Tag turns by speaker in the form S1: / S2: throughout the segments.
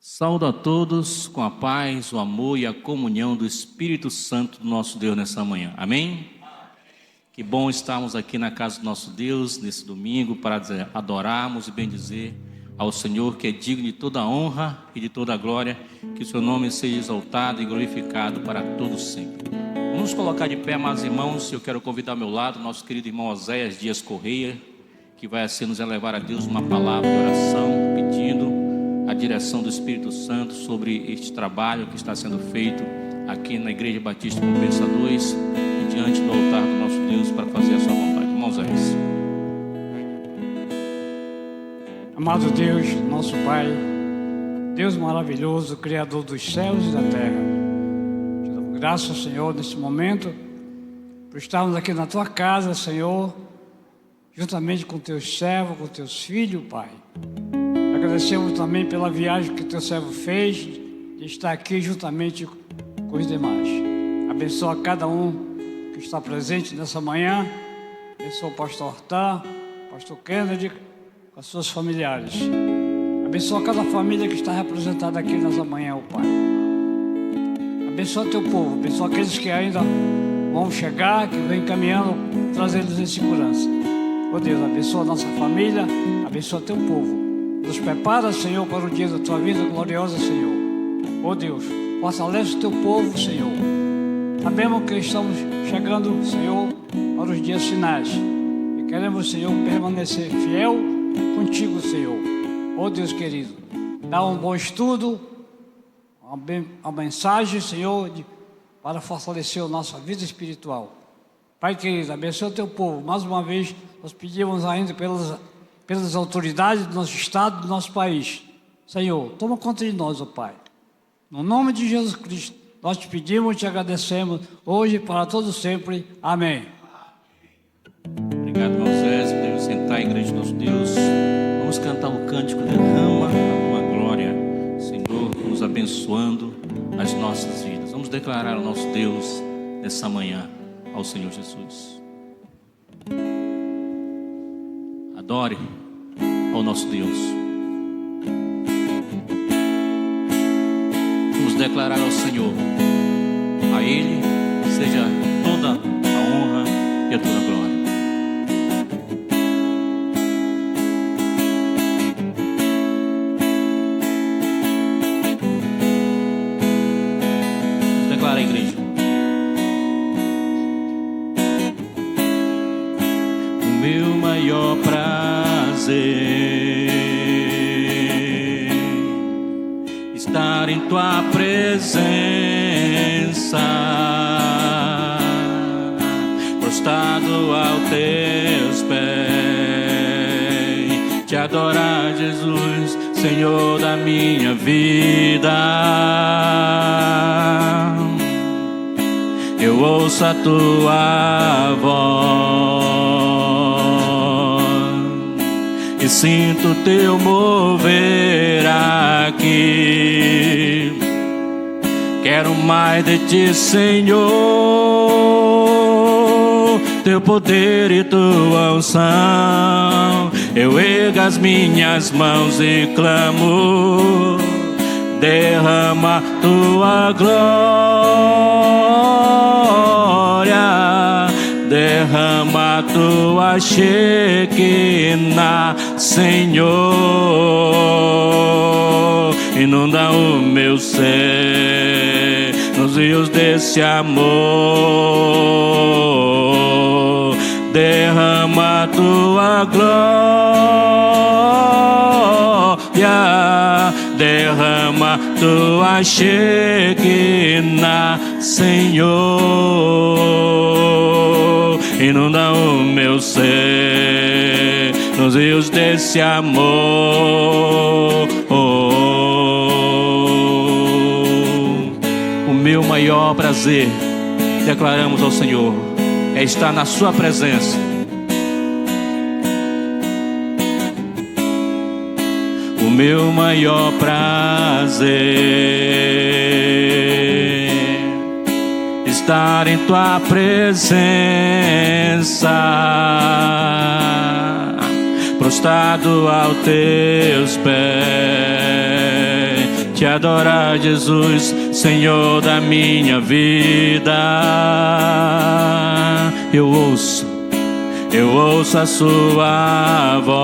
S1: Saúdo a todos com a paz, o amor e a comunhão do Espírito Santo do nosso Deus nessa manhã. Amém? Que bom estarmos aqui na casa do nosso Deus nesse domingo para adorarmos e bendizer ao Senhor, que é digno de toda a honra e de toda a glória. Que o seu nome seja exaltado e glorificado para todos sempre. Vamos nos colocar de pé, amados irmãos. Eu quero convidar ao meu lado nosso querido irmão Oséias Dias Correia, que vai assim nos elevar a Deus uma palavra de oração, pedindo a direção do Espírito Santo sobre este trabalho que está sendo feito aqui na Igreja Batista Compensa 2 e diante do altar do nosso Deus para fazer a sua vontade. Irmão Oséias.
S2: Amado Deus, nosso Pai, Deus maravilhoso, Criador dos céus e da terra, te damos graças, Senhor, nesse momento, por estarmos aqui na Tua casa, Senhor, juntamente com Teus servos, com Teus filhos, Pai. Agradecemos também pela viagem que Teu servo fez, de estar aqui juntamente com os demais. Abençoa cada um que está presente nessa manhã, abençoa o pastor Hortã, pastor Kennedy, com as suas familiares. Abençoa cada família que está representada aqui nessa manhã, ó Pai. Abençoa Teu povo, abençoa aqueles que ainda vão chegar, que vêm caminhando, trazendo-os em segurança. Ó Deus, abençoa a nossa família, abençoa Teu povo. Nos prepara, Senhor, para o dia da Tua vida gloriosa, Senhor. Ó Deus, fortalece o Teu povo, Senhor. Sabemos que estamos chegando, Senhor, para os dias finais. E queremos, Senhor, permanecer fiel contigo, Senhor. Ó Deus querido, dá um bom estudo, uma mensagem, Senhor, para fortalecer a nossa vida espiritual. Pai querido, abençoa o Teu povo. Mais uma vez, nós pedimos ainda pelas autoridades do nosso estado, do nosso país. Senhor, toma conta de nós, ó Pai. No nome de Jesus Cristo, nós te pedimos e te agradecemos, hoje e para todos sempre. Amém.
S1: Obrigado, irmão Oséias, podemos sentar em igreja de nosso Deus. Vamos cantar o cântico Derrama a Tua Glória, Senhor, nos abençoando as nossas vidas. Vamos declarar ao nosso Deus nessa manhã, ao Senhor Jesus. Adore ao nosso Deus. Vamos declarar ao Senhor, a Ele seja toda a honra e a toda a glória. Vamos declarar a igreja. O meu maior prazer estar em Tua presença, prostrado aos Teus pés, te adorar, Jesus, Senhor da minha vida. Eu ouço a Tua voz e sinto Teu mover aqui. Quero mais de Ti, Senhor, Teu poder e Tua unção. Eu ergo as minhas mãos e clamo, derrama Tua glória, derrama Tua Shekinah, Senhor. Inunda o meu ser nos rios desse amor. Derrama Tua glória, derrama Tua Shekinah, Senhor. Inunda o meu ser nos rios desse amor. O meu maior prazer, declaramos ao Senhor, é estar na Sua presença. O meu maior prazer estar em Tua presença, prostrado aos Teus pés, te te adorar, Jesus, Senhor da minha vida. Eu ouço a sua voz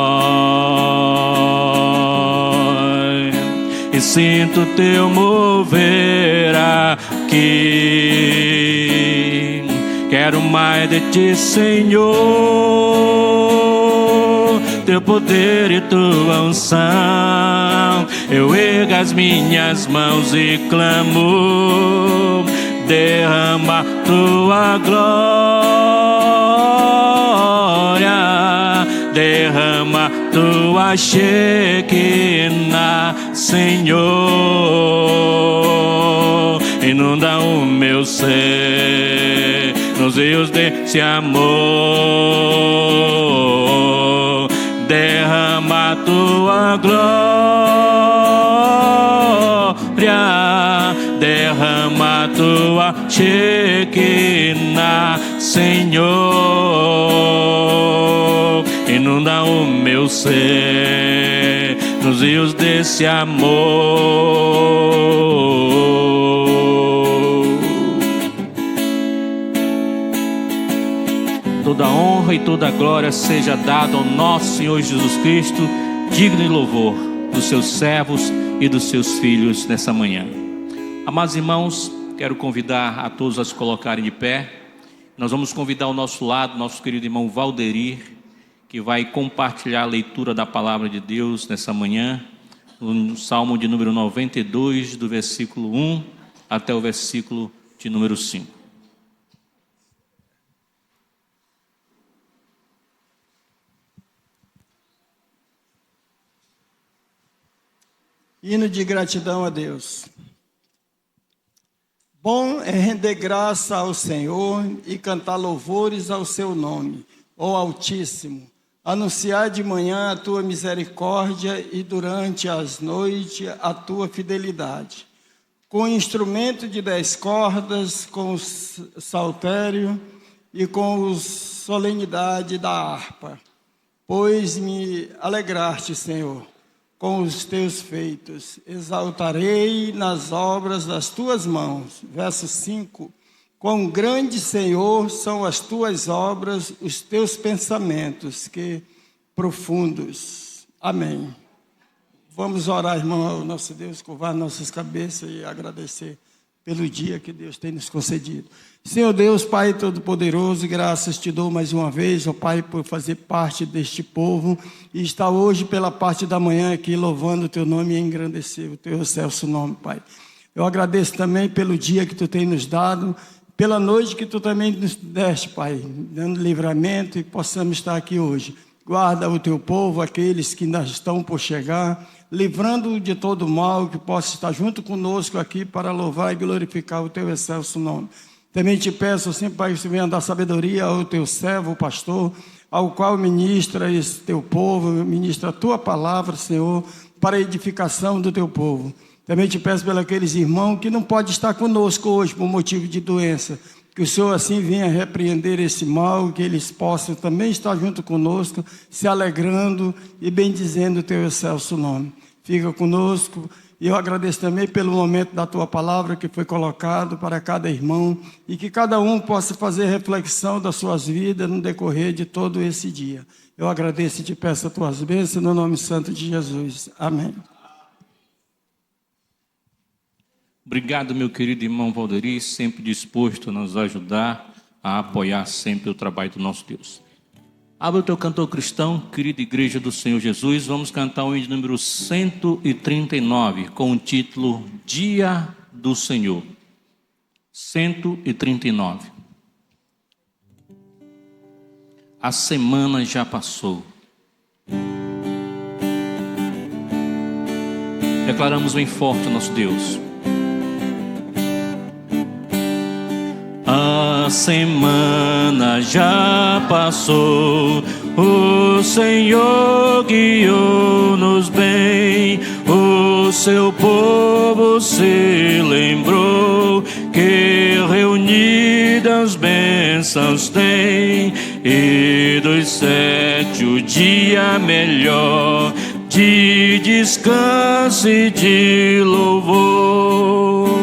S1: e sinto teu mover aqui. Quero mais de ti, Senhor, teu poder e tua unção. Eu ergo as minhas mãos e clamo, derrama tua glória, derrama tua Shekinah, Senhor. Inunda o meu ser nos rios desse amor, derrama tua glória, derrama tua Shekinah, Senhor. Inunda o meu ser nos rios desse amor. Toda honra e toda glória seja dada ao nosso Senhor Jesus Cristo, digno de louvor dos seus servos e dos seus filhos nessa manhã. Amados irmãos, quero convidar a todos a se colocarem de pé. Nós vamos convidar ao nosso lado nosso querido irmão Valderir, que vai compartilhar a leitura da palavra de Deus nessa manhã, no Salmo de número 92, do versículo 1 até o versículo de número 5.
S3: Hino de gratidão a Deus. Bom é render graça ao Senhor e cantar louvores ao seu nome, ó Altíssimo. Anunciar de manhã a tua misericórdia e durante as noites a tua fidelidade. Com instrumento de 10 cordas, com o saltério e com a solenidade da harpa. Pois me alegraste, Senhor, com os teus feitos, exaltarei nas obras das tuas mãos. Verso 5, quão grande, Senhor, são as tuas obras, os teus pensamentos, que profundos. Amém. Vamos orar, irmão, ao nosso Deus, curvar nossas cabeças e agradecer pelo dia que Deus tem nos concedido. Senhor Deus, Pai Todo-Poderoso, graças te dou mais uma vez, ó Pai, por fazer parte deste povo e estar hoje pela parte da manhã aqui louvando o teu nome e engrandecer o teu excelso nome, Pai. Eu agradeço também pelo dia que tu tem nos dado, pela noite que tu também nos deste, Pai, dando livramento e possamos estar aqui hoje. Guarda o teu povo, aqueles que ainda estão por chegar, livrando de todo mal, que possa estar junto conosco aqui para louvar e glorificar o teu excelso nome. Também te peço, sempre, Pai, que você venha dar sabedoria ao teu servo, o pastor, ao qual ministra esse teu povo, ministra a tua palavra, Senhor, para a edificação do teu povo. Também te peço pelos aqueles irmãos que não podem estar conosco hoje por motivo de doença, que o Senhor assim venha repreender esse mal, que eles possam também estar junto conosco, se alegrando e bendizendo o teu excelso nome. Fica conosco. E eu agradeço também pelo momento da tua palavra que foi colocado para cada irmão e que cada um possa fazer reflexão das suas vidas no decorrer de todo esse dia. Eu agradeço e te peço as tuas bênçãos no nome santo de Jesus. Amém.
S1: Obrigado, meu querido irmão Valderir, sempre disposto a nos ajudar, a apoiar sempre o trabalho do nosso Deus. Abra o teu cantor cristão, querida Igreja do Senhor Jesus. Vamos cantar o hino de número 139, com o título Dia do Senhor. 139. A semana já passou. Declaramos bem forte o nosso Deus. A semana já passou, o Senhor guiou-nos bem, o seu povo se lembrou que reunidas bênçãos tem, e dos 7 o dia melhor de descanso e de louvor.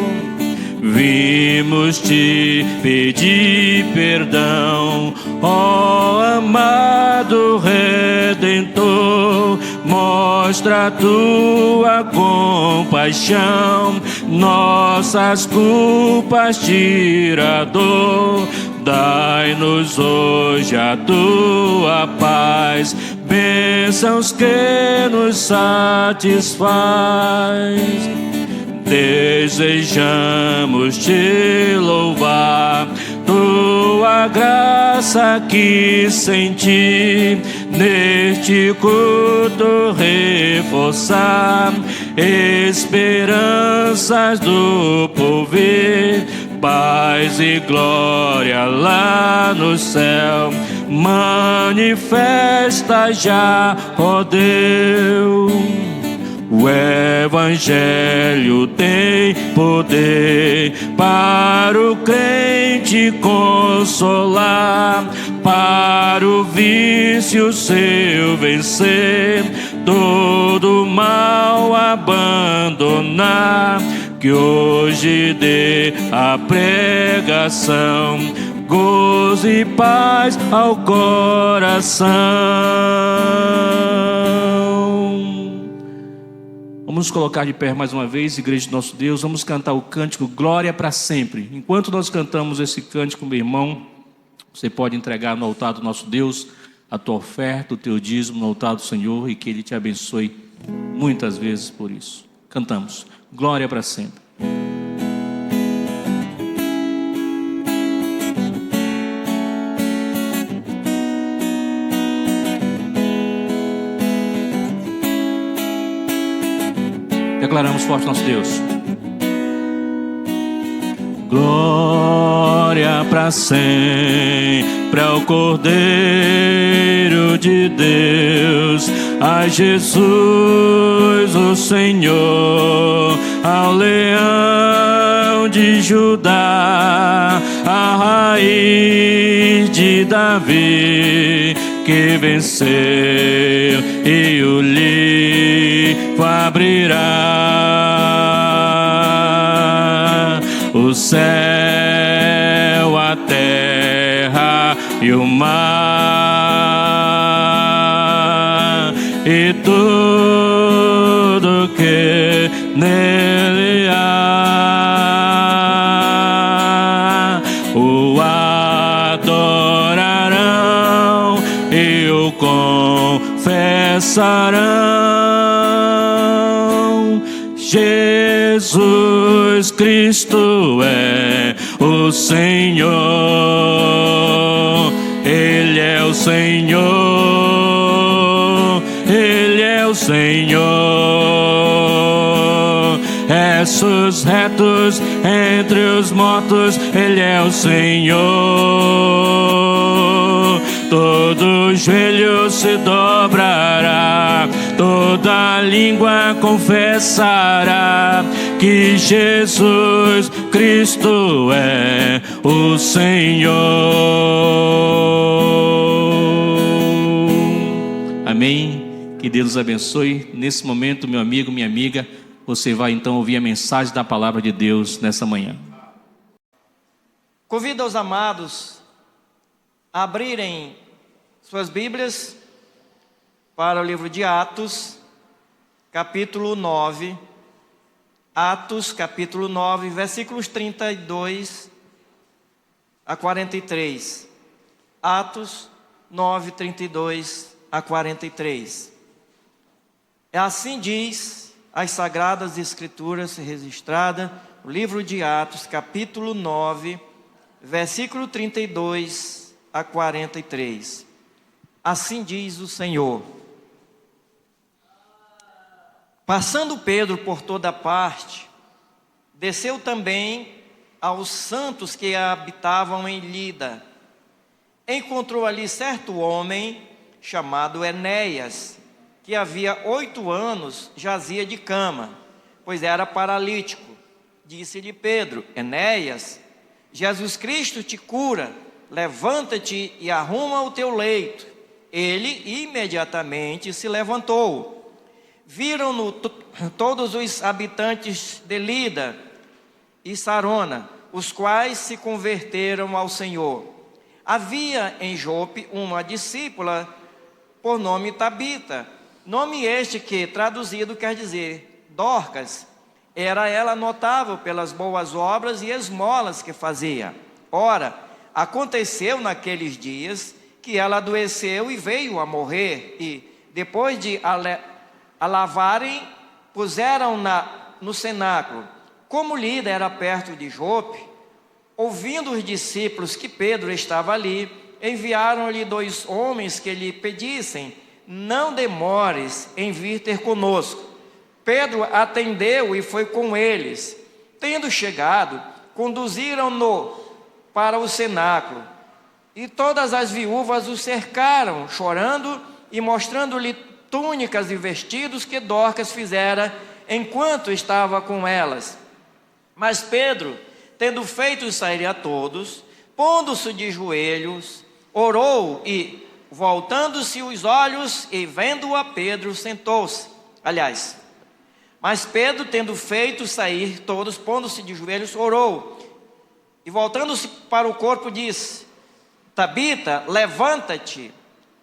S1: Vimos te pedir perdão, ó amado Redentor. Mostra a tua compaixão, nossas culpas tirador. Dai-nos hoje a tua paz, bênçãos que nos satisfaz. Desejamos te louvar, tua graça que senti neste culto reforçar, esperanças do porvir, paz e glória lá no céu, manifesta já, ó Deus. O Evangelho tem poder para o crente consolar, para o vício seu vencer, todo mal abandonar. Que hoje dê a pregação, gozo e paz ao coração. Vamos colocar de pé mais uma vez, igreja de nosso Deus. Vamos cantar o cântico Glória para Sempre. Enquanto nós cantamos esse cântico, meu irmão, você pode entregar no altar do nosso Deus a tua oferta, o teu dízimo no altar do Senhor, e que Ele te abençoe muitas vezes por isso. Cantamos Glória para Sempre. Declaramos forte nosso Deus. Glória para sempre ao Cordeiro de Deus, a Jesus o Senhor, ao Leão de Judá, a raiz de Davi, que venceu e o livro abrirá. O céu, a terra e o mar, e tudo que nele há, o adorarão e o confessarão. Jesus Cristo é o Senhor, Ele é o Senhor, Ele é o Senhor. Restos retos entre os mortos, Ele é o Senhor. Todo joelho se dobrará, toda língua confessará que Jesus Cristo é o Senhor. Amém. Que Deus nos abençoe. Nesse momento, meu amigo, minha amiga, você vai então ouvir a mensagem da palavra de Deus nessa manhã.
S4: Convido os amados a abrirem suas Bíblias para o livro de Atos, capítulo 9. Atos, capítulo 9, versículos 32 a 43. Atos 9, 32 a 43. Assim diz as Sagradas Escrituras registrada no livro de Atos, capítulo 9, versículo 32 a 43. Assim diz o Senhor. Passando Pedro por toda parte, desceu também aos santos que habitavam em Lida. Encontrou ali certo homem chamado Enéas, que havia 8 anos jazia de cama, pois era paralítico. Disse-lhe Pedro: Enéas, Jesus Cristo te cura, levanta-te e arruma o teu leito. Ele imediatamente se levantou. viram-no todos os habitantes de Lida e Sarona, os quais se converteram ao Senhor. Havia em Jope uma discípula por nome Tabita, nome este que, traduzido, quer dizer Dorcas. Era ela notável pelas boas obras e esmolas que fazia. Ora, aconteceu naqueles dias que ela adoeceu e veio a morrer, e, depois de a lavarem, puseram-na no cenáculo. Como Lida era perto de Jope, ouvindo os discípulos que Pedro estava ali, enviaram-lhe 2 homens que lhe pedissem: não demores em vir ter conosco. Pedro atendeu e foi com eles. Tendo chegado, conduziram-no para o cenáculo. E todas as viúvas o cercaram, chorando e mostrando-lhe túnicas e vestidos que Dorcas fizera enquanto estava com elas. Mas Pedro, tendo feito sair a todos, pondo-se de joelhos, orou e, voltando-se os olhos e vendo a Pedro, sentou-se. Mas Pedro, tendo feito sair todos, pondo-se de joelhos, orou. E voltando-se para o corpo, disse: Tabita, levanta-te.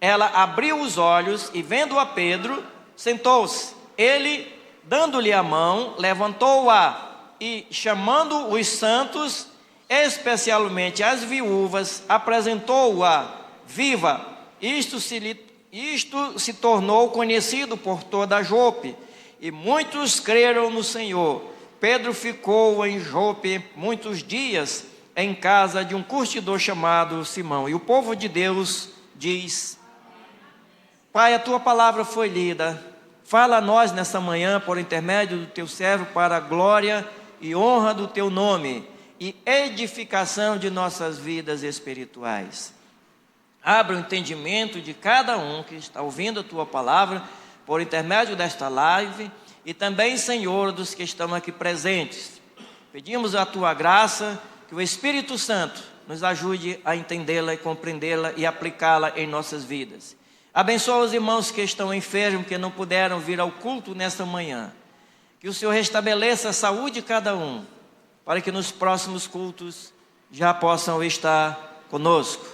S4: Ela abriu os olhos e, vendo a Pedro, sentou-se. Ele, dando-lhe a mão, levantou-a e, chamando os santos, especialmente as viúvas, apresentou-a viva. Isto se tornou conhecido por toda a Jope, e muitos creram no Senhor. Pedro ficou em Jope muitos dias, em casa de um curtidor chamado Simão. E o povo de Deus diz: Pai, a tua palavra foi lida. Fala a nós nessa manhã, por intermédio do teu servo, para a glória e honra do teu nome e edificação de nossas vidas espirituais. Abra o entendimento de cada um que está ouvindo a tua palavra por intermédio desta live, e também, Senhor, dos que estão aqui presentes. Pedimos a tua graça, que o Espírito Santo nos ajude a entendê-la e compreendê-la e aplicá-la em nossas vidas. Abençoa os irmãos que estão enfermos, que não puderam vir ao culto nesta manhã. Que o Senhor restabeleça a saúde de cada um, para que nos próximos cultos já possam estar conosco.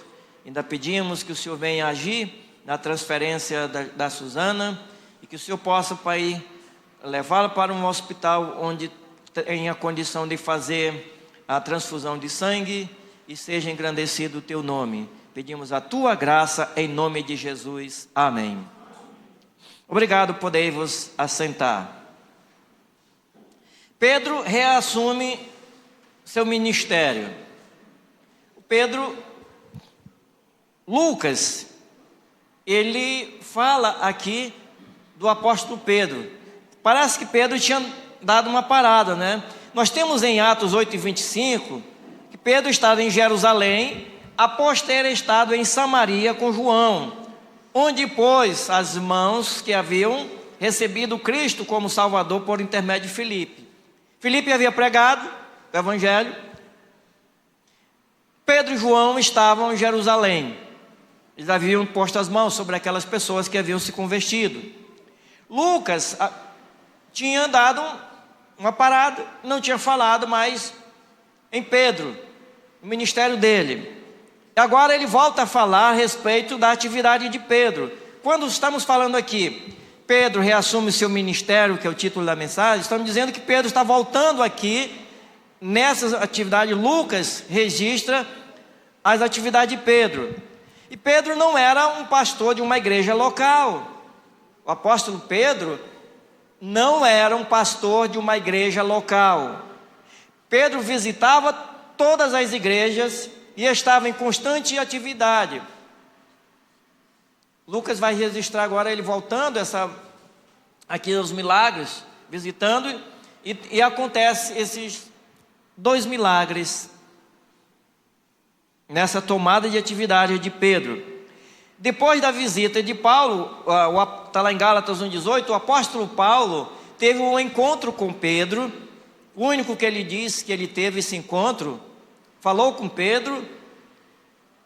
S4: Ainda pedimos que o Senhor venha agir na transferência da Suzana, e que o Senhor possa, Pai, levá-la para um hospital onde tenha condição de fazer a transfusão de sangue, e seja engrandecido o teu nome. Pedimos a tua graça em nome de Jesus. Amém. Obrigado, podei-vos assentar. Pedro reassume seu ministério. Lucas, ele fala aqui do apóstolo Pedro. Parece que Pedro tinha dado uma parada, né? Nós temos em Atos 8:25 que Pedro estava em Jerusalém após ter estado em Samaria com João, onde pôs as mãos que haviam recebido Cristo como Salvador por intermédio de Filipe. Filipe havia pregado o Evangelho. Pedro e João estavam em Jerusalém. Eles haviam posto as mãos sobre aquelas pessoas que haviam se convertido. Lucas tinha dado uma parada, não tinha falado mais em Pedro, o ministério dele. Agora ele volta a falar a respeito da atividade de Pedro. Quando estamos falando aqui, Pedro reassume seu ministério, que é o título da mensagem, estamos dizendo que Pedro está voltando aqui nessa atividade. Lucas registra as atividades de Pedro. E Pedro não era um pastor de uma igreja local. O apóstolo Pedro não era um pastor de uma igreja local. Pedro visitava todas as igrejas e estava em constante atividade. Lucas vai registrar agora ele voltando aqui os milagres, visitando, e acontece esses 2 milagres nessa tomada de atividade de Pedro. Depois da visita de Paulo, está lá em Gálatas 1:18, o apóstolo Paulo teve um encontro com Pedro. O único que ele disse que ele teve esse encontro, falou com Pedro.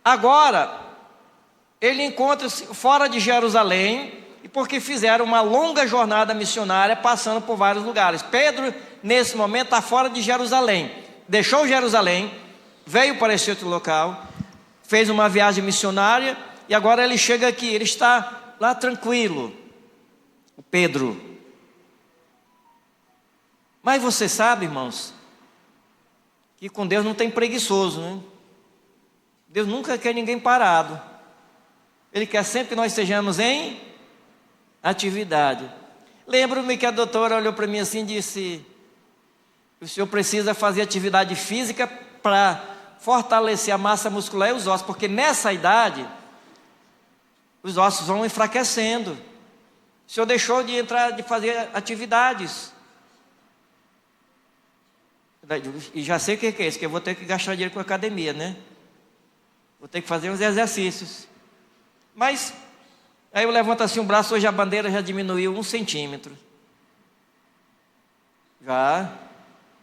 S4: Agora ele encontra-se fora de Jerusalém e porque fizeram uma longa jornada missionária passando por vários lugares. Pedro, nesse momento, está fora de Jerusalém. Deixou Jerusalém, veio para esse outro local, fez uma viagem missionária e agora ele chega aqui. Ele está lá tranquilo, o Pedro. Mas você sabe, irmãos, que com Deus não tem preguiçoso, né? Deus nunca quer ninguém parado. Ele quer sempre que nós estejamos em atividade. Lembro-me que a doutora olhou para mim assim e disse: o senhor precisa fazer atividade física para fortalecer a massa muscular e os ossos, porque nessa idade os ossos vão enfraquecendo. O senhor deixou de fazer atividades. E já sei o que é isso, que eu vou ter que gastar dinheiro com academia, né? Vou ter que fazer uns exercícios. Mas aí eu levanto assim o braço, hoje a bandeira já diminuiu 1 centímetro. Já.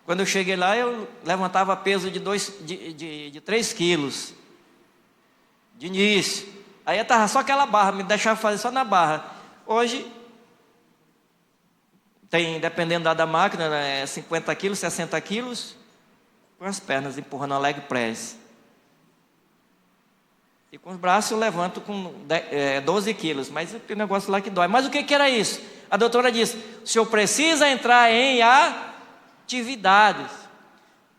S4: Quando eu cheguei lá, eu levantava peso de 3 quilos. De início. Aí eu estava só aquela barra, me deixava fazer só na barra. Hoje, tem, dependendo da máquina, é 50 quilos, 60 quilos, com as pernas empurrando a leg press. E com os braços eu levanto com 12 quilos, mas tem um negócio lá que dói. Mas o que era isso? A doutora disse: o senhor precisa entrar em atividades.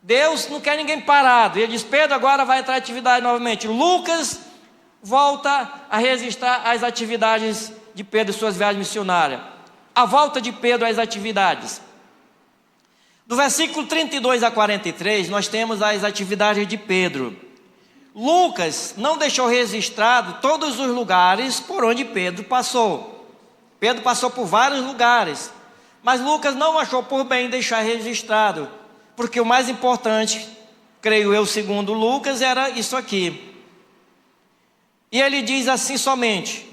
S4: Deus não quer ninguém parado. Ele diz: Pedro agora vai entrar em atividade novamente. Lucas volta a registrar as atividades de Pedro e suas viagens missionárias. A volta de Pedro às atividades. Do versículo 32 a 43, nós temos as atividades de Pedro. Lucas não deixou registrado todos os lugares por onde Pedro passou. Pedro passou por vários lugares, mas Lucas não achou por bem deixar registrado, porque o mais importante, creio eu, segundo Lucas, era isso aqui. E ele diz assim somente: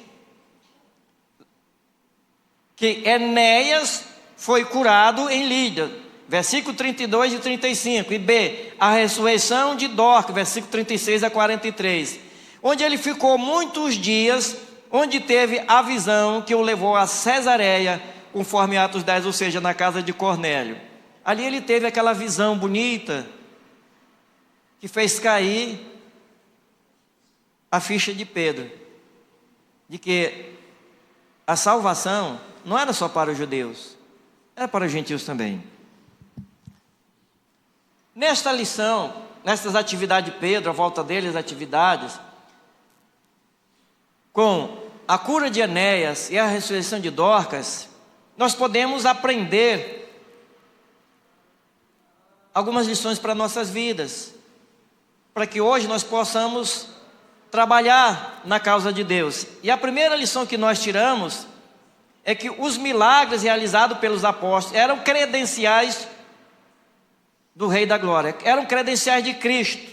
S4: que Enéas foi curado em Lídia, versículo 32 e 35, e B, a ressurreição de Dorcas, versículo 36 a 43, onde ele ficou muitos dias, onde teve a visão que o levou a Cesareia, conforme Atos 10, ou seja, na casa de Cornélio. Ali ele teve aquela visão bonita, que fez cair a ficha de Pedro, de que a salvação não era só para os judeus, era para os gentios também. Nesta lição, nestas atividades de Pedro, a volta deles, atividades, com a cura de Enéas e a ressurreição de Dorcas, nós podemos aprender algumas lições para nossas vidas, para que hoje nós possamos trabalhar na causa de Deus. E a primeira lição que nós tiramos é que os milagres realizados pelos apóstolos eram credenciais do Rei da Glória, eram credenciais de Cristo.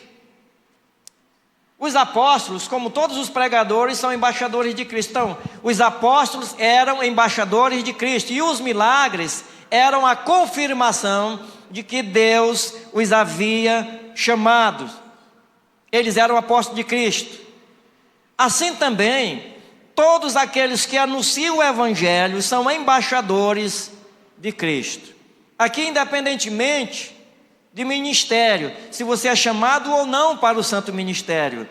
S4: Os apóstolos, como todos os pregadores, são embaixadores de Cristo. Então, os apóstolos eram embaixadores de Cristo, e os milagres eram a confirmação de que Deus os havia chamado. Eles eram apóstolos de Cristo. Assim também, todos aqueles que anunciam o Evangelho são embaixadores de Cristo. Aqui, independentemente de ministério, se você é chamado ou não para o santo ministério,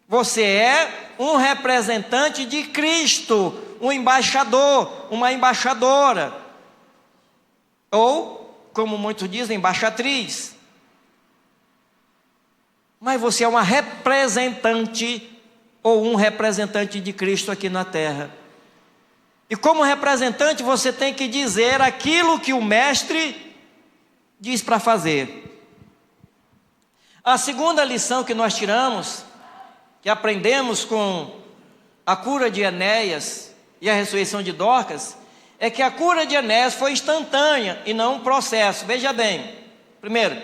S4: você é um representante de Cristo, um embaixador, uma embaixadora, ou, como muitos dizem, embaixatriz. Mas você é uma representante ou um representante de Cristo aqui na terra. E como representante você tem que dizer aquilo que o mestre diz para fazer. A segunda lição que nós tiramos, que aprendemos com a cura de Enéas e a ressurreição de Dorcas, é que a cura de Enéas foi instantânea e não um processo. Veja bem, primeiro,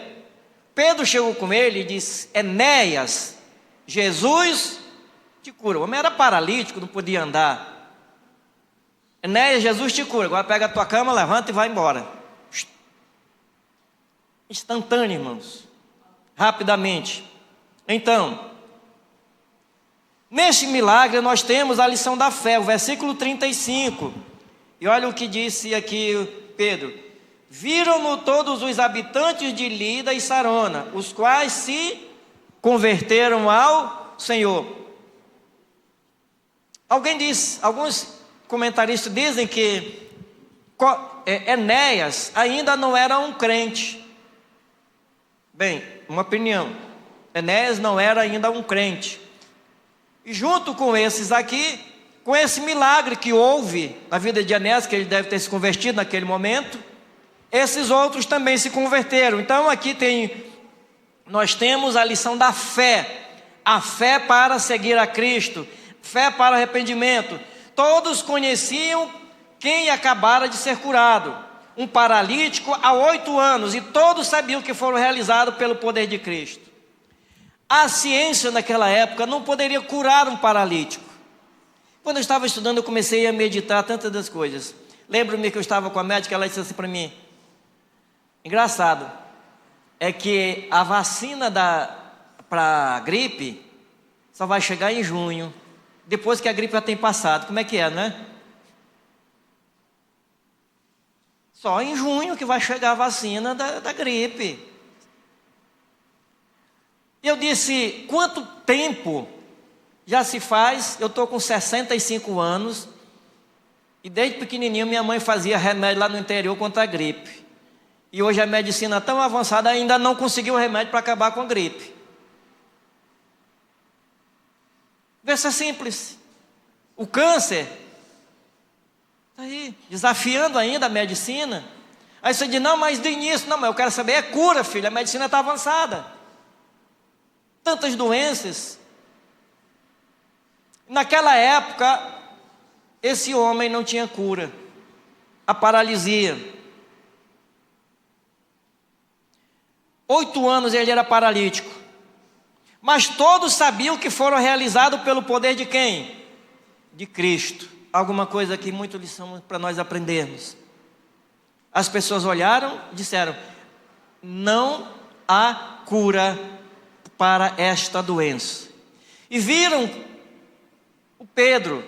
S4: Pedro chegou com ele e disse: Enéas, Jesus te cura. O homem era paralítico, não podia andar. Enéas, Jesus te cura. Agora pega a tua cama, levanta e vai embora. Instantâneo, irmãos, rapidamente. Então, Neste milagre nós temos a lição da fé, o versículo 35. E olha o que disse aqui Pedro: viram-no todos os habitantes de Lida e Sarona, os quais se converteram ao Senhor. Alguns comentaristas dizem que Enéas ainda não era um crente. Bem, uma opinião: Enéas não era ainda um crente. E junto com esses aqui, com esse milagre que houve na vida de Enéas, que ele deve ter se convertido naquele momento, esses outros também se converteram. Então aqui nós temos a lição da fé, a fé para seguir a Cristo, fé para arrependimento. Todos conheciam quem acabara de ser curado, um paralítico há 8 anos, e todos sabiam que foram realizados pelo poder de Cristo. A ciência naquela época não poderia curar um paralítico. Quando eu estava estudando, eu comecei a meditar tantas das coisas. Lembro-me que eu estava com a médica, ela disse assim para mim: engraçado, é que a vacina para a gripe só vai chegar em junho, depois que a gripe já tem passado. Como é que é, né? Só em junho que vai chegar a vacina da gripe. Eu disse: quanto tempo já se faz? Eu estou com 65 anos e desde pequenininho minha mãe fazia remédio lá no interior contra a gripe. E hoje a medicina tão avançada ainda não conseguiu remédio para acabar com a gripe. Vê se é simples. O câncer está aí, desafiando ainda a medicina. Aí você diz: não, mas do início, não, mas eu quero saber é cura, filho, a medicina está avançada. Tantas doenças. Naquela época, esse homem não tinha cura. A paralisia. 8 anos ele era paralítico. Mas todos sabiam que foram realizados pelo poder de quem? De Cristo. Alguma coisa aqui, muito lição para nós aprendermos. As pessoas olharam e disseram: não há cura para esta doença. E viram o Pedro,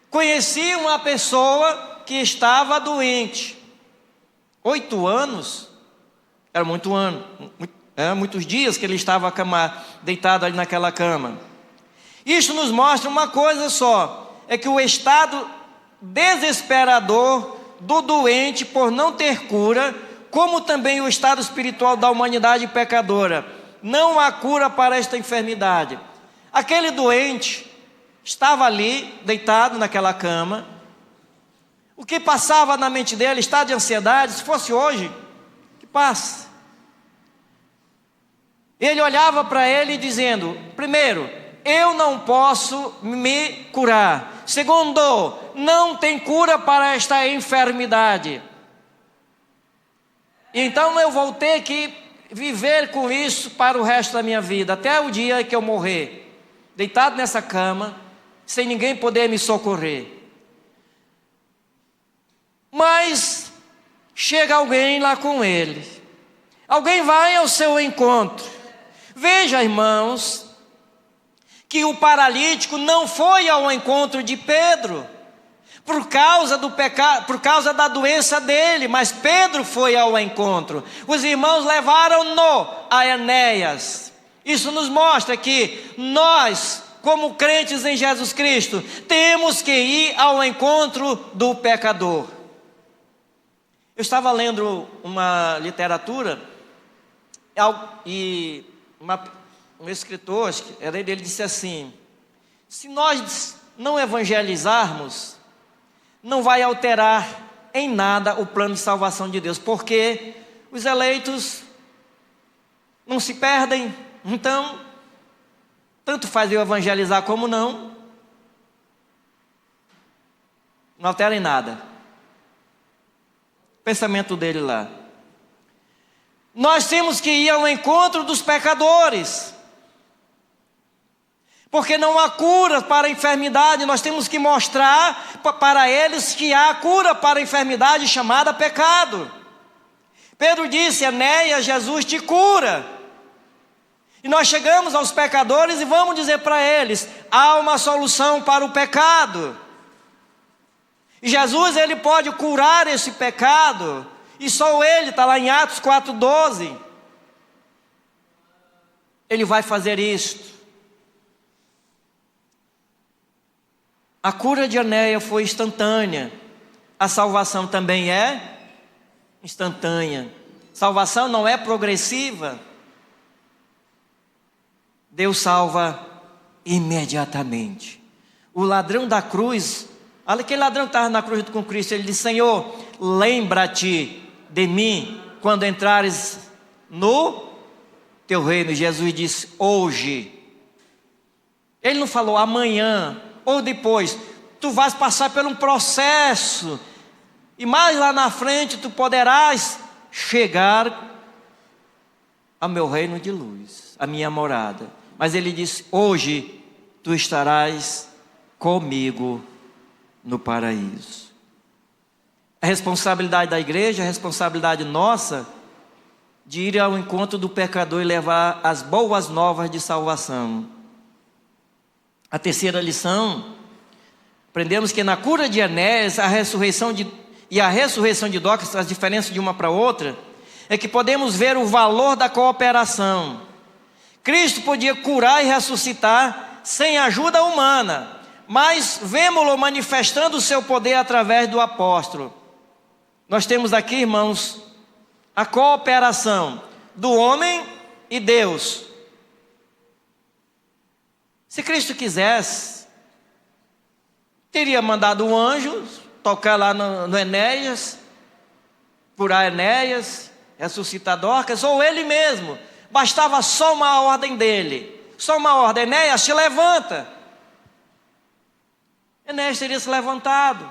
S4: conheciam a pessoa que estava doente. 8 anos, era muitos dias que ele estava deitado ali naquela cama. Isso nos mostra uma coisa só, é que o estado desesperador do doente por não ter cura, como também o estado espiritual da humanidade pecadora. Não há cura para esta enfermidade. Aquele doente estava ali, deitado naquela cama. O que passava na mente dele? Estado de ansiedade. Se fosse hoje, que passa? Ele olhava para ele dizendo: primeiro, eu não posso me curar. Segundo, não tem cura para esta enfermidade. Então eu vou ter que viver com isso para o resto da minha vida, até o dia que eu morrer, deitado nessa cama, sem ninguém poder me socorrer. Mas chega alguém lá com ele, alguém vai ao seu encontro. Veja, irmãos, que o paralítico não foi ao encontro de Pedro por causa do pecado, por causa da doença dele, mas Pedro foi ao encontro. Os irmãos levaram-no a Enéas. Isso nos mostra que nós, como crentes em Jesus Cristo, temos que ir ao encontro do pecador. Eu estava lendo uma literatura e um escritor, acho que era ele disse assim: se nós não evangelizarmos, não vai alterar em nada o plano de salvação de Deus, porque os eleitos não se perdem. Então, tanto faz eu evangelizar como não altera em nada. Pensamento dele lá. Nós temos que ir ao encontro dos pecadores, porque não há cura para a enfermidade. Nós temos que mostrar para eles que há cura para a enfermidade chamada pecado. Pedro disse: Enéas, Jesus te cura. E nós chegamos aos pecadores e vamos dizer para eles: há uma solução para o pecado. E Jesus, ele pode curar esse pecado. E só ele, está lá em Atos 4,12. Ele vai fazer isto. A cura de Enéia foi instantânea. A salvação também é instantânea. Salvação não é progressiva. Deus salva imediatamente. O ladrão da cruz, aquele ladrão que estava na cruz junto com Cristo, ele disse: Senhor, lembra-te de mim quando entrares no teu reino. Jesus disse: hoje. Ele não falou amanhã ou depois. Tu vais passar por um processo e mais lá na frente tu poderás chegar ao meu reino de luz, a minha morada. Mas ele disse: hoje tu estarás comigo no paraíso. A responsabilidade da igreja, a responsabilidade nossa, de ir ao encontro do pecador e levar as boas novas de salvação. A terceira lição, aprendemos que na cura de Enéas, a ressurreição de Dorcas, as diferenças de uma para outra, é que podemos ver o valor da cooperação. Cristo podia curar e ressuscitar sem ajuda humana, mas vemos-lo manifestando o seu poder através do apóstolo. Nós temos aqui, irmãos, a cooperação do homem e Deus. Se Cristo quisesse, teria mandado um anjo tocar lá no Enéas, curar Enéas, ressuscitar Dorcas, ou ele mesmo. Bastava só uma ordem dele. Só uma ordem: Enéas, te levanta. Enéas teria se levantado.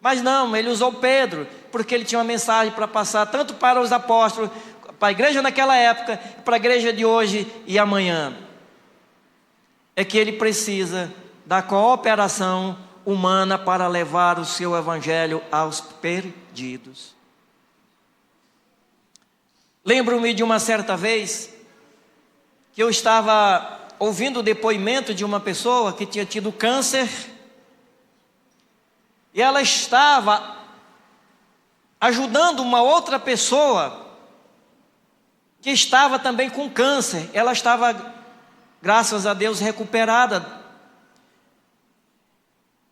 S4: Mas não, ele usou Pedro, porque ele tinha uma mensagem para passar, tanto para os apóstolos, para a igreja naquela época, para a igreja de hoje e amanhã. É que ele precisa da cooperação humana para levar o seu evangelho aos perdidos. Lembro-me de uma certa vez que eu estava ouvindo o depoimento de uma pessoa que tinha tido câncer, e ela estava ajudando uma outra pessoa que estava também com câncer. Ela estava, graças a Deus, recuperada.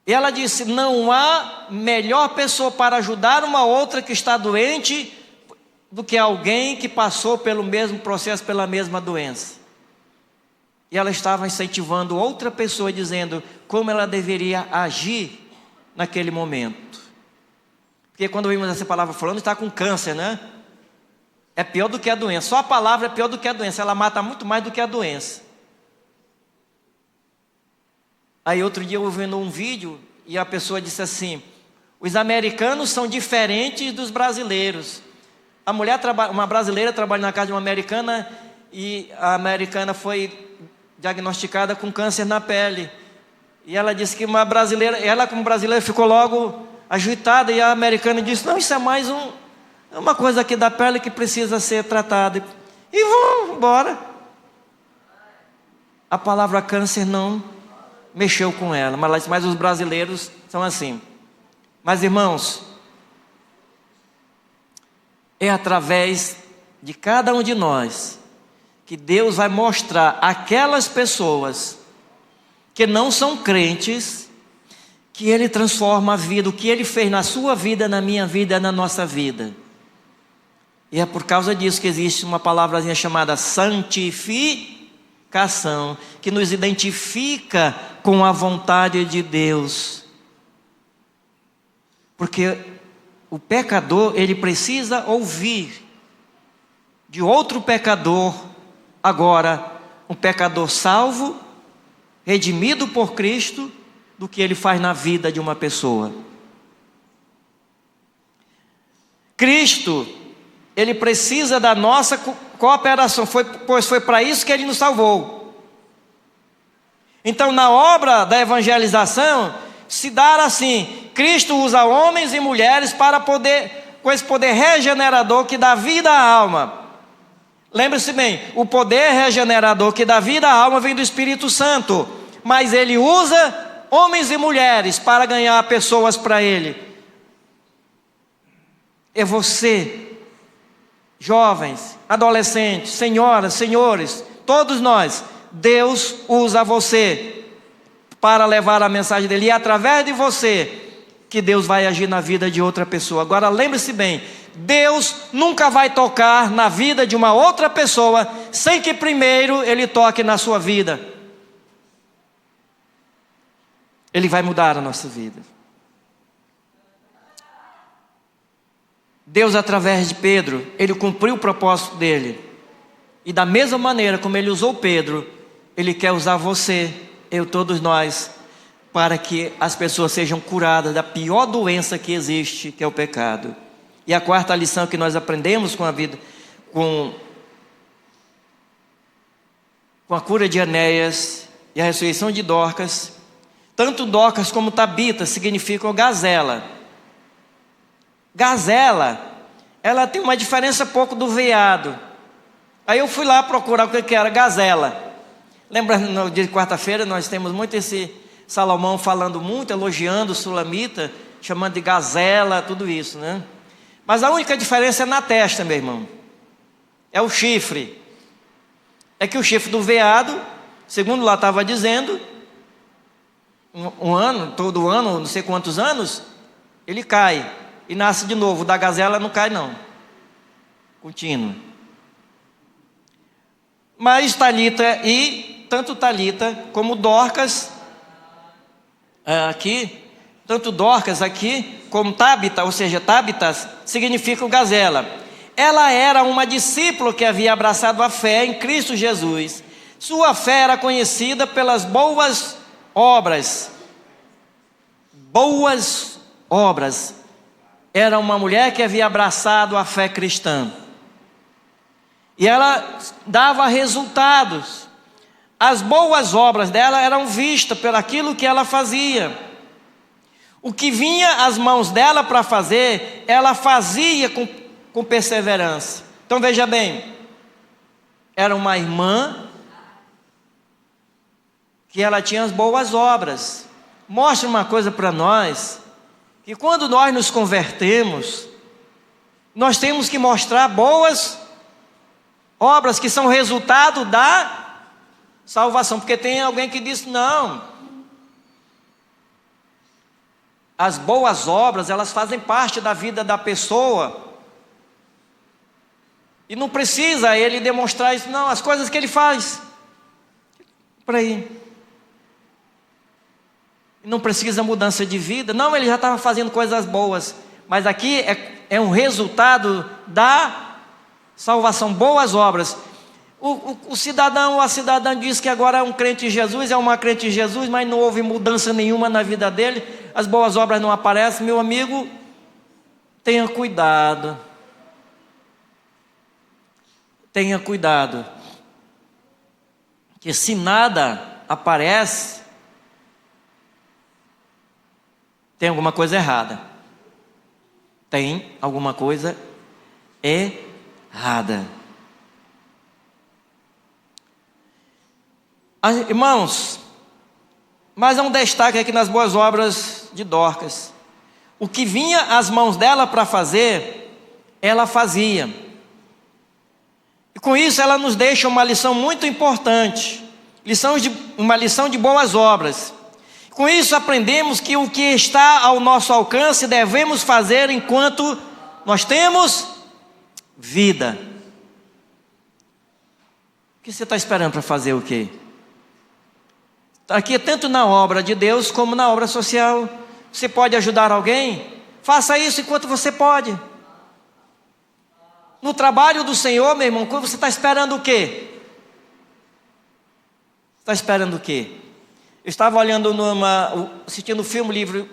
S4: E ela disse: não há melhor pessoa para ajudar uma outra que está doente do que alguém que passou pelo mesmo processo, pela mesma doença. E ela estava incentivando outra pessoa, dizendo como ela deveria agir naquele momento. Porque quando ouvimos essa palavra falando, está com câncer, né? É pior do que a doença. Só a palavra é pior do que a doença. Ela mata muito mais do que a doença. Aí outro dia eu ouvindo um vídeo e a pessoa disse assim: os americanos são diferentes dos brasileiros. A mulher, uma brasileira trabalha na casa de uma americana, e a americana foi diagnosticada com câncer na pele. E ela disse que uma brasileira, ela como brasileira ficou logo agitada, e a americana disse: não, isso é mais uma coisa aqui da pele que precisa ser tratada. E vamos embora. A palavra câncer não mexeu com ela, mas os brasileiros são assim. Mas irmãos, é através de cada um de nós que Deus vai mostrar aquelas pessoas que não são crentes, que Ele transforma a vida, o que Ele fez na sua vida, na minha vida, na nossa vida. E é por causa disso que existe uma palavrazinha chamada santificação, que nos identifica com a vontade de Deus. Porque o pecador, ele precisa ouvir de outro pecador, agora um pecador salvo, redimido por Cristo, do que ele faz na vida de uma pessoa. Cristo, ele precisa da nossa cooperação, pois foi para isso que ele nos salvou. Então, na obra da evangelização, se dá assim: Cristo usa homens e mulheres para poder, com esse poder regenerador que dá vida à alma, Lembre-se bem, o poder regenerador que dá vida à alma vem do Espírito Santo, mas ele usa homens e mulheres para ganhar pessoas para ele. É você, jovens, adolescentes, senhoras, senhores, todos nós, Deus usa você para levar a mensagem dele, e é através de você que Deus vai agir na vida de outra pessoa. Agora lembre-se bem, Deus nunca vai tocar na vida de uma outra pessoa sem que primeiro Ele toque na sua vida. Ele vai mudar a nossa vida. Deus, através de Pedro, Ele cumpriu o propósito dele. E da mesma maneira como Ele usou Pedro, Ele quer usar você, eu, todos nós, para que as pessoas sejam curadas da pior doença que existe, que é o pecado. E a quarta lição que nós aprendemos com a vida, com a cura de Enéas e a ressurreição de Dorcas, tanto Dorcas como Tabita significam gazela. Gazela, ela tem uma diferença pouco do veado. Aí eu fui lá procurar o que era gazela. Lembra, no dia de quarta-feira nós temos muito esse Salomão falando muito, elogiando o sulamita, chamando de gazela, tudo isso, né? Mas a única diferença é na testa, meu irmão. É o chifre. É que o chifre do veado, segundo lá estava dizendo, um ano, todo ano, não sei quantos anos, ele cai e nasce de novo. O da gazela não cai não. Contínuo. Mas Talita, e tanto Talita como Dorcas, aqui, tanto Dorcas aqui, como Tabita, ou seja, Tabitas, significam gazela. Ela era uma discípula que havia abraçado a fé em Cristo Jesus. Sua fé era conhecida pelas boas obras. Boas obras. Era uma mulher que havia abraçado a fé cristã. E ela dava resultados. As boas obras dela eram vistas por aquilo que ela fazia. O que vinha às mãos dela para fazer, ela fazia com perseverança. Então veja bem, era uma irmã que ela tinha as boas obras. Mostra uma coisa para nós, que quando nós nos convertemos, nós temos que mostrar boas obras que são resultado da salvação. Porque tem alguém que diz, não, as boas obras, elas fazem parte da vida da pessoa. E não precisa ele demonstrar isso, não, as coisas que ele faz. Por aí. Não precisa mudança de vida. Não, ele já estava fazendo coisas boas. Mas aqui é um resultado da salvação, boas obras. O cidadão ou a cidadã diz que agora é um crente em Jesus, é uma crente em Jesus, mas não houve mudança nenhuma na vida dele, as boas obras não aparecem. Meu amigo, tenha cuidado. Tenha cuidado. Que se nada aparece, tem alguma coisa errada. Tem alguma coisa errada. Irmãos, mas há um destaque aqui nas boas obras de Dorcas. O que vinha às mãos dela para fazer, ela fazia. E com isso ela nos deixa uma lição muito importante. Uma lição de boas obras. Com isso aprendemos que o que está ao nosso alcance devemos fazer enquanto nós temos vida. O que você está esperando para fazer o quê? Aqui, tanto na obra de Deus como na obra social. Você pode ajudar alguém? Faça isso enquanto você pode. No trabalho do Senhor, meu irmão, você está esperando o quê? Está esperando o quê? Eu estava olhando assistindo o filme,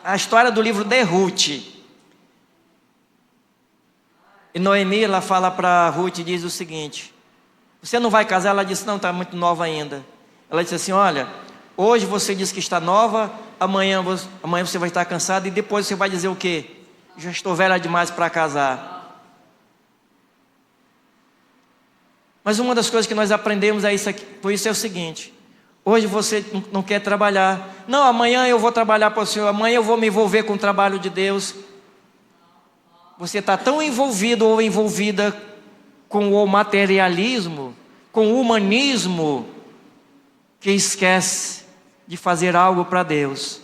S4: a história do livro de Ruth. E Noemi, ela fala para Ruth e diz o seguinte: você não vai casar? Ela disse, não, está muito nova ainda. Ela disse assim, olha, hoje você diz que está nova, amanhã você vai estar cansada, e depois você vai dizer o quê? Já estou velha demais para casar. Mas uma das coisas que nós aprendemos é isso aqui, por isso é o seguinte: hoje você não quer trabalhar. Não, amanhã eu vou trabalhar para o Senhor, amanhã eu vou me envolver com o trabalho de Deus. Você está tão envolvido ou envolvida com o materialismo, com o humanismo, que esquece de fazer algo para Deus.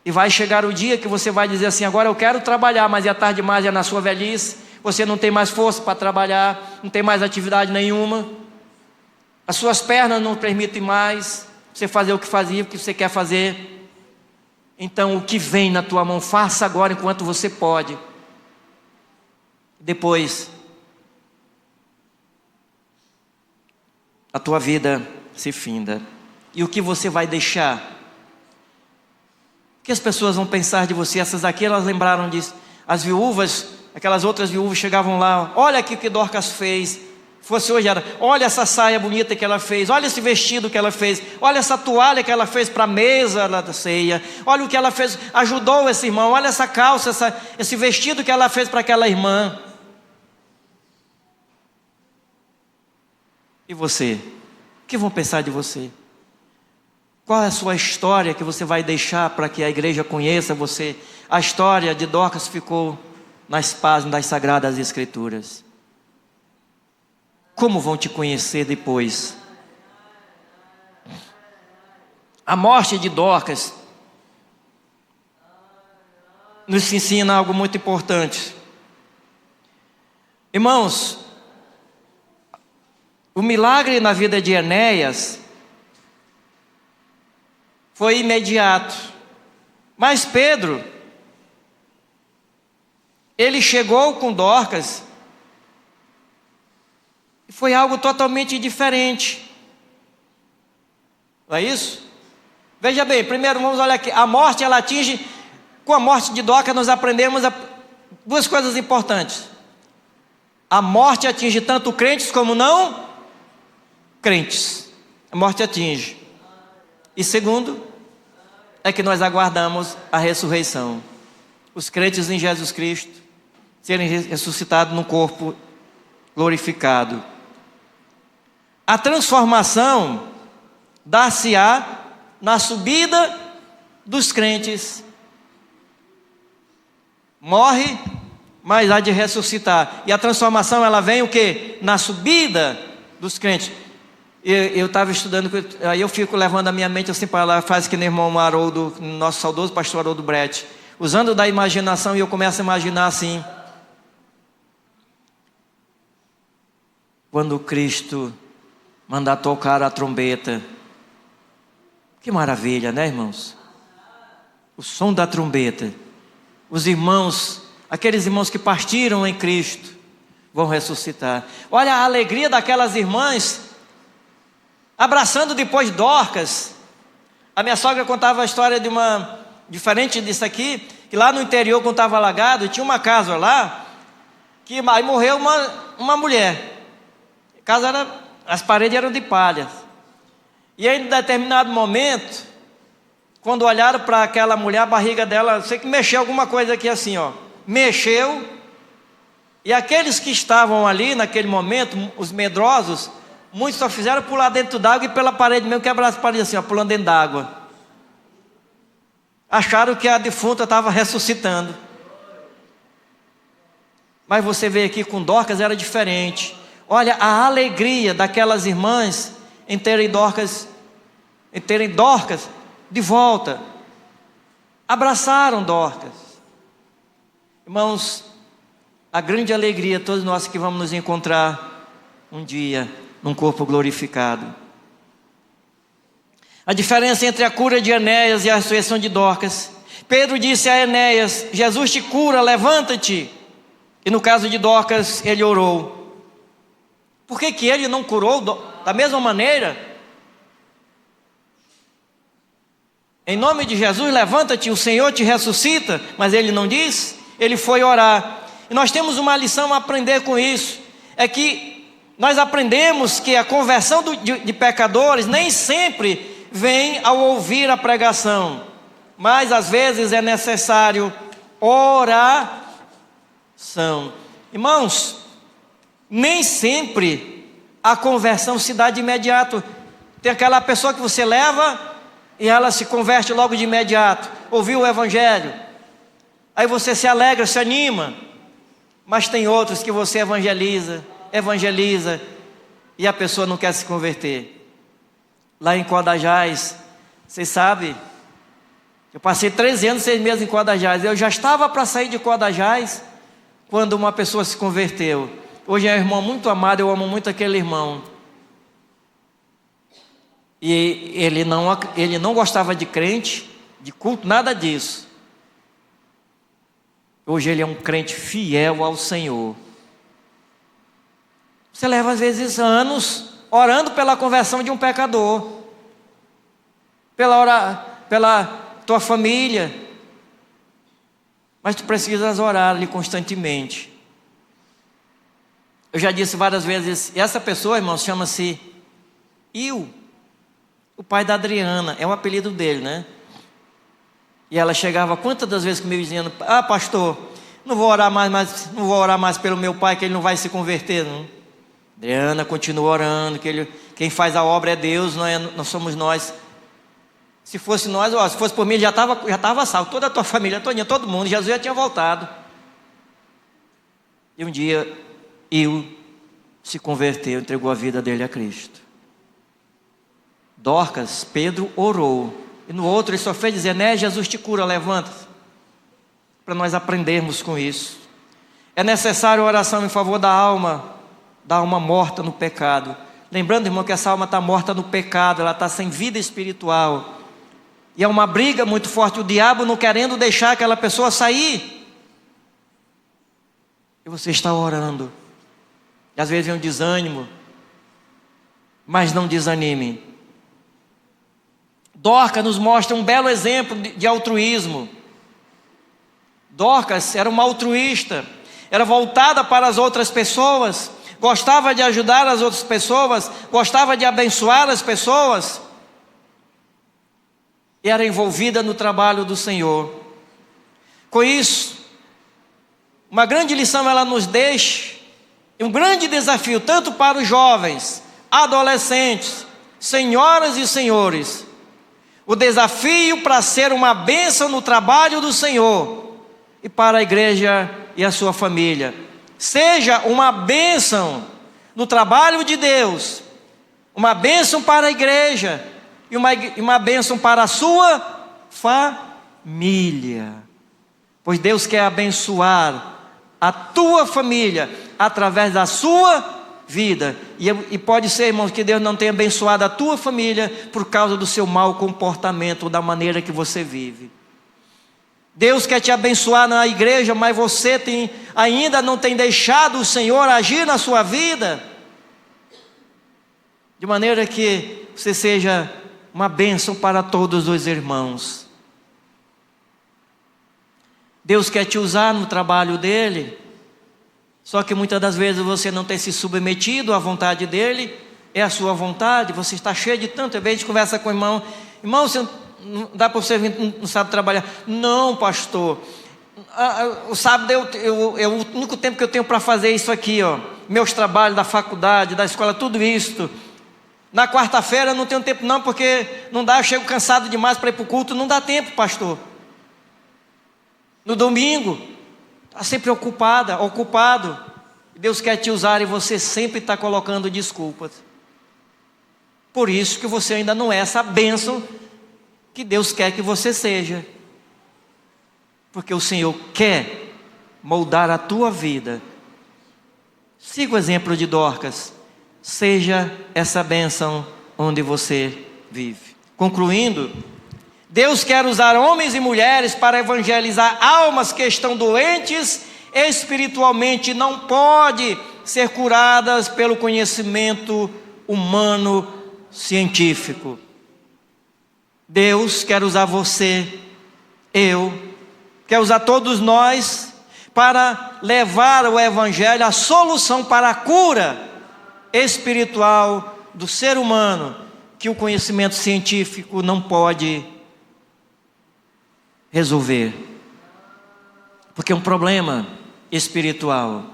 S4: E vai chegar o dia que você vai dizer assim: agora eu quero trabalhar, mas é tarde demais, é na sua velhice. Você não tem mais força para trabalhar, não tem mais atividade nenhuma. As suas pernas não permitem mais você fazer o que fazia, o que você quer fazer. Então o que vem na tua mão, faça agora enquanto você pode. Depois, a tua vida se finda. E o que você vai deixar? O que as pessoas vão pensar de você? Essas aqui, elas lembraram disso. As viúvas, aquelas outras viúvas chegavam lá: olha aqui o que Dorcas fez. Fosse hoje era: olha essa saia bonita que ela fez, olha esse vestido que ela fez, olha essa toalha que ela fez para a mesa da ceia, olha o que ela fez, ajudou esse irmão, olha essa calça, esse vestido que ela fez para aquela irmã. E você? O que vão pensar de você? Qual é a sua história que você vai deixar para que a igreja conheça você? A história de Dorcas ficou nas páginas das Sagradas Escrituras. Como vão te conhecer depois? A morte de Dorcas nos ensina algo muito importante. Irmãos, o milagre na vida de Enéas foi imediato. Mas Pedro, ele chegou com Dorcas e foi algo totalmente diferente. Não é isso? Veja bem, primeiro vamos olhar aqui. A morte, ela atinge, com a morte de Dorcas nós aprendemos duas coisas importantes. A morte atinge tanto crentes como não crentes. A morte atinge. E segundo, é que nós aguardamos a ressurreição. Os crentes em Jesus Cristo serem ressuscitados no corpo glorificado. A transformação dar-se-á na subida dos crentes. Morre, mas há de ressuscitar. E a transformação, ela vem o quê? Na subida dos crentes. Eu estava estudando, aí eu fico levando a minha mente assim para lá, faz que nem o irmão Haroldo, nosso saudoso pastor Haroldo Brecht, usando da imaginação, e eu começo a imaginar assim: quando Cristo mandar tocar a trombeta, que maravilha, né, irmãos? O som da trombeta, os irmãos, aqueles irmãos que partiram em Cristo, vão ressuscitar. Olha a alegria daquelas irmãs abraçando depois Dorcas. A minha sogra contava a história de uma, diferente disso aqui, que lá no interior, quando estava alagado, tinha uma casa lá, que aí morreu uma mulher. A casa era, as paredes eram de palha. E aí, em determinado momento, quando olharam para aquela mulher, a barriga dela, sei que mexeu alguma coisa aqui assim, ó. Mexeu. E aqueles que estavam ali naquele momento, os medrosos, muitos só fizeram pular dentro d'água e pela parede mesmo, quebrar as paredes assim, ó, pulando dentro d'água. Acharam que a defunta estava ressuscitando. Mas você vê aqui com Dorcas era diferente. Olha a alegria daquelas irmãs em terem Dorcas de volta. Abraçaram Dorcas. Irmãos, a grande alegria, todos nós que vamos nos encontrar um dia num corpo glorificado. A diferença entre a cura de Enéas e a ressurreição de Dorcas. Pedro disse a Enéas: Jesus te cura, levanta-te. E no caso de Dorcas, ele orou. Por que ele não curou da mesma maneira? Em nome de Jesus, levanta-te, o Senhor te ressuscita. Mas ele não disse, ele foi orar. E nós temos uma lição a aprender com isso. É que nós aprendemos que a conversão de pecadores nem sempre vem ao ouvir a pregação, mas às vezes é necessário oração. Irmãos, nem sempre a conversão se dá de imediato. Tem aquela pessoa que você leva e ela se converte logo de imediato. Ouviu o evangelho, aí você se alegra, se anima. Mas tem outros que você evangeliza, e a pessoa não quer se converter. Lá em Codajás, vocês sabem, eu passei 13 anos, 6 meses em Codajás. Eu já estava para sair de Codajás quando uma pessoa se converteu. Hoje é um irmão muito amado, eu amo muito aquele irmão. E ele não gostava de crente, de culto, nada disso. Hoje ele é um crente fiel ao Senhor. Você leva às vezes anos orando pela conversão de um pecador, pela tua família, mas tu precisas orar ali constantemente. Eu já disse várias vezes, essa pessoa, irmão, chama-se Il, o pai da Adriana, é o apelido dele, né? E ela chegava quantas das vezes comigo dizendo: ah, pastor, não vou orar mais pelo meu pai, que ele não vai se converter, não. Adriana continua orando, quem faz a obra é Deus, não somos nós. Se fosse nós, se fosse por mim, já estava salvo, toda a tua família, todo mundo, Jesus já tinha voltado. E um dia, Il se converteu, entregou a vida dele a Cristo. Dorcas, Pedro orou, e no outro ele só fez dizer: né, Jesus te cura, levanta-se. Para nós aprendermos com isso. É necessário oração em favor da alma morta no pecado. Lembrando, irmão, que essa alma está morta no pecado, ela está sem vida espiritual. E é uma briga muito forte, o diabo não querendo deixar aquela pessoa sair. E você está orando. E às vezes vem um desânimo, mas não desanime. Dorcas nos mostra um belo exemplo de altruísmo. Dorcas era uma altruísta, era voltada para as outras pessoas, gostava de ajudar as outras pessoas, gostava de abençoar as pessoas, e era envolvida no trabalho do Senhor. Com isso, uma grande lição ela nos deixa, e um grande desafio, tanto para os jovens, adolescentes, senhoras e senhores, o desafio para ser uma bênção no trabalho do Senhor, e para a igreja e a sua família. Seja uma bênção no trabalho de Deus, uma bênção para a igreja, e uma bênção para a sua família. Pois Deus quer abençoar a tua família através da sua vida. E pode ser, irmãos, que Deus não tenha abençoado a tua família por causa do seu mau comportamento, da maneira que você vive. Deus quer te abençoar na igreja, mas você ainda não tem deixado o Senhor agir na sua vida, de maneira que você seja uma bênção para todos os irmãos. Deus quer te usar no trabalho dele, só que muitas das vezes você não tem se submetido à vontade dele, é a sua vontade, você está cheio de tanto. Às vezes a gente conversa com o irmão: irmão, você não dá para você vir, não sabe trabalhar. Não, pastor, o sábado é o único tempo que eu tenho para fazer isso aqui, ó. Meus trabalhos da faculdade, da escola, tudo isso. Na quarta-feira eu não tenho tempo não, porque não dá, eu chego cansado demais para ir para o culto, não dá tempo, pastor. No domingo, está sempre ocupado. Deus quer te usar e você sempre está colocando desculpas. Por isso que você ainda não é essa bênção que Deus quer que você seja. Porque o Senhor quer moldar a tua vida. Siga o exemplo de Dorcas. Seja essa bênção onde você vive. Concluindo, Deus quer usar homens e mulheres para evangelizar almas que estão doentes espiritualmente, não pode ser curadas pelo conhecimento humano científico. Deus quer usar você, quer usar todos nós para levar o evangelho, a solução para a cura espiritual do ser humano, que o conhecimento científico não pode resolver, porque é um problema espiritual.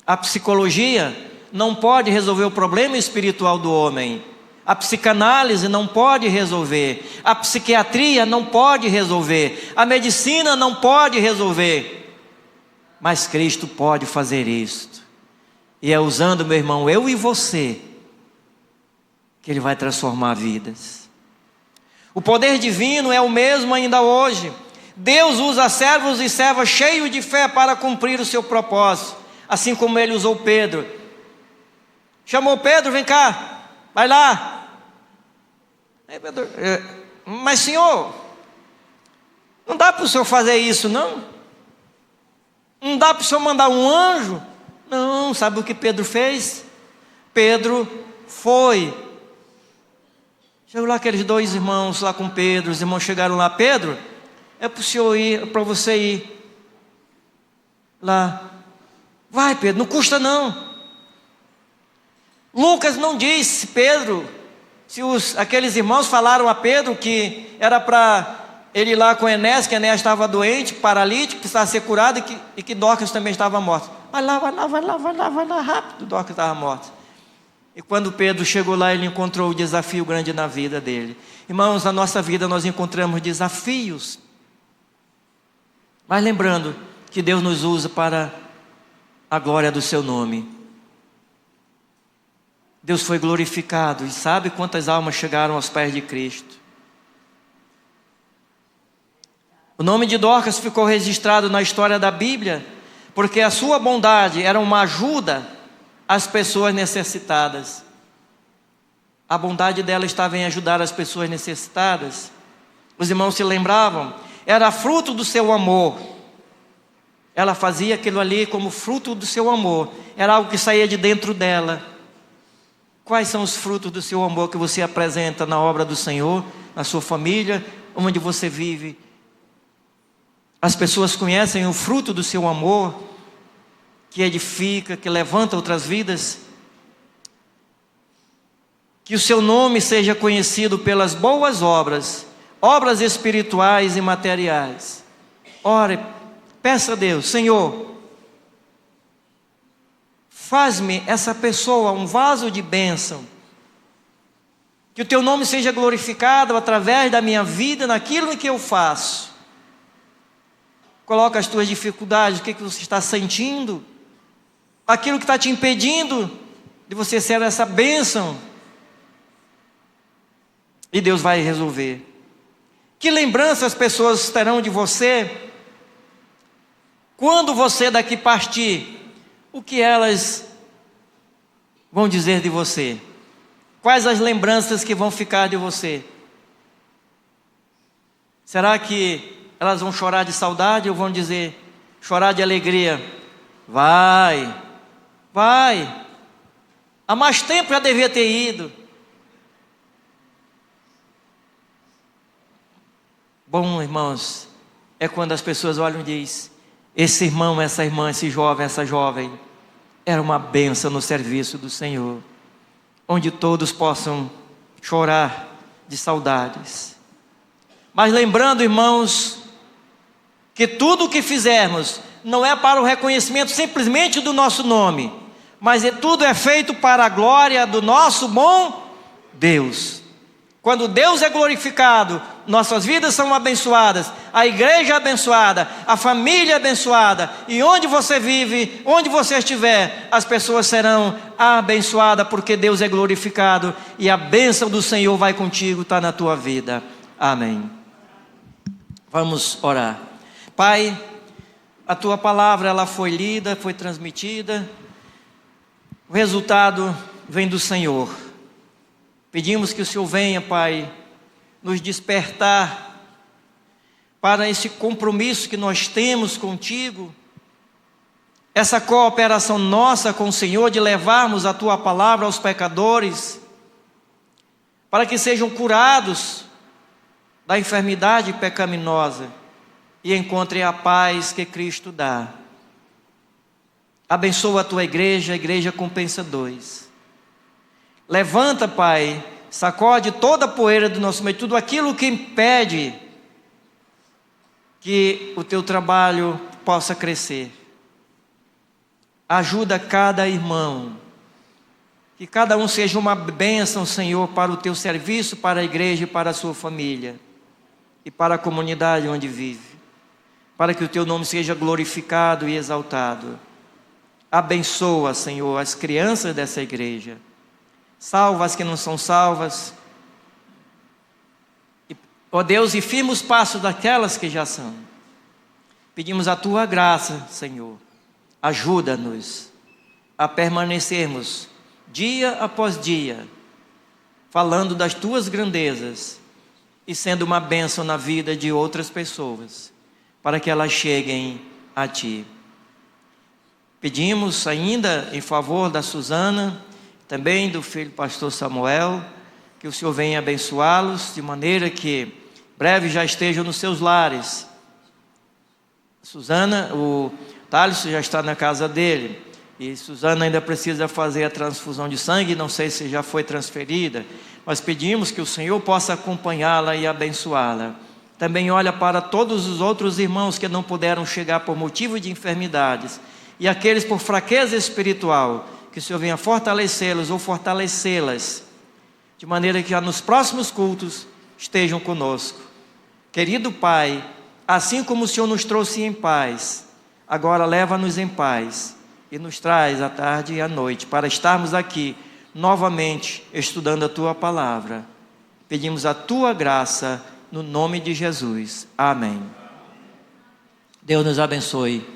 S4: A psicologia não pode resolver o problema espiritual do homem. A psicanálise não pode resolver. A psiquiatria não pode resolver. A medicina não pode resolver. Mas Cristo pode fazer isto. E é usando, meu irmão, eu e você, que Ele vai transformar vidas. O poder divino é o mesmo ainda hoje. Deus usa servos e servas cheios de fé para cumprir o seu propósito. Assim como Ele usou Pedro. Chamou Pedro, vem cá, vai lá. Aí Pedro, mas Senhor, não dá para o Senhor fazer isso não? Não dá para o Senhor mandar um anjo? Não, sabe o que Pedro fez? Pedro foi. Chegou lá aqueles dois irmãos lá com Pedro, os irmãos chegaram lá, Pedro, é para o Senhor ir, é para você ir lá. Vai Pedro, não custa não. Lucas não disse, Pedro, se aqueles irmãos falaram a Pedro que era para ele ir lá com Enéas, que Enéas estava doente, paralítico, precisava ser curado e que Dorcas também estava morto. Vai lá, rápido, Dorcas estava morto. E quando Pedro chegou lá, ele encontrou um desafio grande na vida dele. Irmãos, na nossa vida nós encontramos desafios. Mas lembrando que Deus nos usa para a glória do seu nome. Deus foi glorificado e sabe quantas almas chegaram aos pés de Cristo. O nome de Dorcas ficou registrado na história da Bíblia, porque a sua bondade era uma ajuda às pessoas necessitadas. A bondade dela estava em ajudar as pessoas necessitadas. Os irmãos se lembravam, era fruto do seu amor. Ela fazia aquilo ali como fruto do seu amor, era algo que saía de dentro dela. Quais são os frutos do seu amor que você apresenta na obra do Senhor, na sua família, onde você vive? As pessoas conhecem o fruto do seu amor, que edifica, que levanta outras vidas. Que o seu nome seja conhecido pelas boas obras, obras espirituais e materiais. Ore, peça a Deus, Senhor, faz-me essa pessoa um vaso de bênção. Que o teu nome seja glorificado através da minha vida, naquilo que eu faço. Coloca as tuas dificuldades, o que você está sentindo, aquilo que está te impedindo de você ser essa bênção. E Deus vai resolver. Que lembrança as pessoas terão de você quando você daqui partir? O que elas vão dizer de você? Quais as lembranças que vão ficar de você? Será que elas vão chorar de saudade ou vão dizer, chorar de alegria? Vai. Há mais tempo já devia ter ido. Bom, irmãos, é quando as pessoas olham e dizem, esse irmão, essa irmã, esse jovem, essa jovem, era uma bênção no serviço do Senhor, onde todos possam chorar de saudades. Mas lembrando, irmãos, que tudo o que fizermos não é para o reconhecimento simplesmente do nosso nome, mas tudo é feito para a glória do nosso bom Deus. Quando Deus é glorificado, nossas vidas são abençoadas, a igreja é abençoada, a família é abençoada, e onde você vive, onde você estiver, as pessoas serão abençoadas, porque Deus é glorificado, e a bênção do Senhor vai contigo, está na tua vida. Amém. Vamos orar. Pai, a tua palavra ela foi lida, foi transmitida, o resultado vem do Senhor. Pedimos que o Senhor venha, Pai, nos despertar para esse compromisso que nós temos contigo, essa cooperação nossa com o Senhor de levarmos a tua palavra aos pecadores, para que sejam curados da enfermidade pecaminosa e encontrem a paz que Cristo dá. Abençoa a tua igreja, a igreja compensadores. Levanta, Pai, sacode toda a poeira do nosso meio, tudo aquilo que impede que o teu trabalho possa crescer. Ajuda cada irmão Que cada um seja uma bênção, Senhor, para o teu serviço, para a igreja e para a sua família. E para a comunidade onde vive. Para que o teu nome seja glorificado e exaltado. Abençoa, Senhor, as crianças dessa igreja. Salva as que não são salvas. Ó Deus, e firma os passos daquelas que já são. Pedimos a tua graça, Senhor. Ajuda-nos a permanecermos dia após dia, falando das tuas grandezas e sendo uma bênção na vida de outras pessoas, para que elas cheguem a ti. Pedimos ainda em favor da Suzana, também do filho pastor Samuel, que o Senhor venha abençoá-los, de maneira que breve já estejam nos seus lares. Suzana, o Thales já está na casa dele, e Suzana ainda precisa fazer a transfusão de sangue, não sei se já foi transferida, mas pedimos que o Senhor possa acompanhá-la e abençoá-la. Também olha para todos os outros irmãos que não puderam chegar por motivo de enfermidades, e aqueles por fraqueza espiritual, que o Senhor venha fortalecê-los ou fortalecê-las, de maneira que já nos próximos cultos estejam conosco. Querido Pai, assim como o Senhor nos trouxe em paz, agora leva-nos em paz e nos traz à tarde e à noite para estarmos aqui novamente estudando a Tua Palavra. Pedimos a Tua graça no nome de Jesus. Amém. Deus nos abençoe.